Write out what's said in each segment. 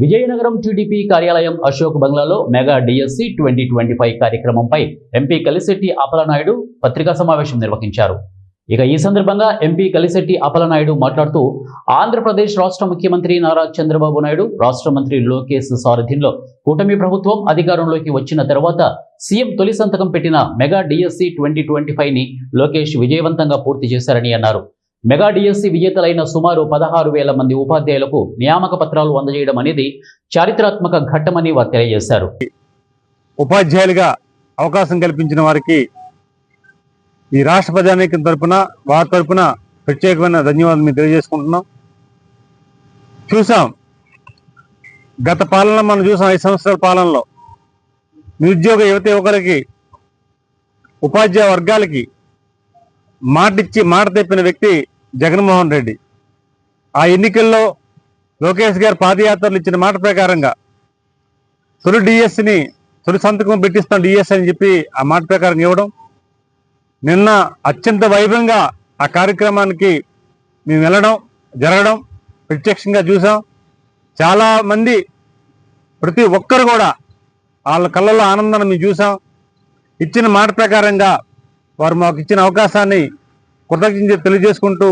Vizianagaram TDP కార్యాలయం అశోక్ బంగ్లాలో mega DSC 2025 కార్యక్రమంపై ఎంపీ కలిశెట్టి అప్పలనాయుడు పత్రికా సమావేశం నిర్వహించారు. ఈ సందర్భంగా ఎంపీ కలిశెట్టి అప్పలనాయుడు మాట్లాడుతూ ఆంధ్రప్రదేశ్ రాష్ట్ర ముఖ్యమంత్రి నారా చంద్రబాబు నాయుడు, రాష్ట్ర మంత్రి లోకేష్ సారథ్యంలో కూటమి ప్రభుత్వం అధికారంలోకి వచ్చిన తర్వాత సీఎం తొలి సంతకం పెట్టిన మెగా డిఎస్సి 2025ని లోకేష్ విజయవంతంగా పూర్తి చేశారని అన్నారు. మెగా డిఎస్సి విజేతలైన సుమారు 16,000 మంది ఉపాధ్యాయులకు నియామక పత్రాలు అందజేయడం అనేది చారిత్రాత్మక ఘట్టమని వారు తెలియజేశారు. ఉపాధ్యాయులుగా అవకాశం కల్పించిన వారికి ఈ రాష్ట్ర ప్రజానీకం తరపున వారి తరపున ప్రత్యేకమైన ధన్యవాదాలు మేము తెలియజేసుకుంటున్నాం. చూసాం గత పాలన మనం చూసాం 5 సంవత్సరాల పాలనలో నిరుద్యోగ యువకులకి ఉపాధ్యాయ వర్గాలకి మాటిచ్చి మాట తెప్పిన వ్యక్తి జగన్మోహన్ రెడ్డి. ఆ ఎన్నికల్లో లోకేష్ గారు పాదయాత్రలు ఇచ్చిన మాట ప్రకారంగా తొలి డిఎస్సిని తొలి సంతకం పెట్టిస్తాం డిఎస్ అని చెప్పి ఆ మాట ప్రకారం ఇవ్వడం, నిన్న అత్యంత వైభవంగా ఆ కార్యక్రమానికి మేము వెళ్ళడం జరగడం ప్రత్యక్షంగా చూసాం. చాలామంది ప్రతి ఒక్కరు కూడా వాళ్ళ కళ్ళల్లో ఆనందాన్ని మేము చూసాం. ఇచ్చిన మాట ప్రకారంగా వారు మాకు ఇచ్చిన అవకాశాన్ని కృతజ్ఞత తెలియజేసుకుంటూ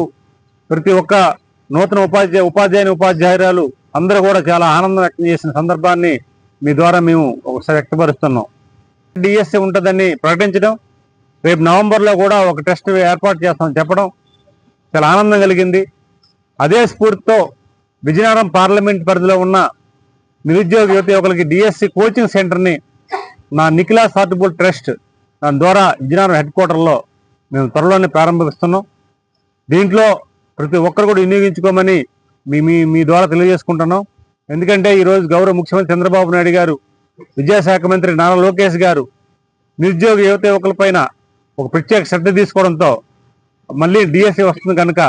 ప్రతి ఒక్క నూతన ఉపాధ్యాయురాలు అందరూ కూడా చాలా ఆనందం వ్యక్తం చేసిన సందర్భాన్ని మీ ద్వారా మేము ఒకసారి వ్యక్తపరుస్తున్నాం. డిఎస్సి ఉంటుందని ప్రకటించడం, రేపు నవంబర్లో కూడా ఒక టెస్ట్ ఏర్పాటు చేస్తామని చెప్పడం చాలా ఆనందం కలిగింది. అదే స్ఫూర్తితో విజయనగరం పార్లమెంట్ పరిధిలో ఉన్న నిరుద్యోగ యువకులకి డిఎస్సి కోచింగ్ సెంటర్ని నా నిఖిలాస్ హార్టిబుల్ ట్రస్ట్ దాని ద్వారా విజయనగరం హెడ్ క్వార్టర్లో మేము త్వరలోనే ప్రారంభిస్తున్నాం. దీంట్లో ప్రతి ఒక్కరు కూడా వినియోగించుకోమని మీ ద్వారా తెలియజేసుకుంటున్నాం. ఎందుకంటే ఈరోజు గౌరవ ముఖ్యమంత్రి చంద్రబాబు నాయుడు గారు, విద్యాశాఖ మంత్రి నారా లోకేష్ గారు నిరుద్యోగ యువకులపైన ఒక ప్రత్యేక శ్రద్ధ తీసుకోవడంతో మళ్ళీ డిఎస్సి వస్తుంది కనుక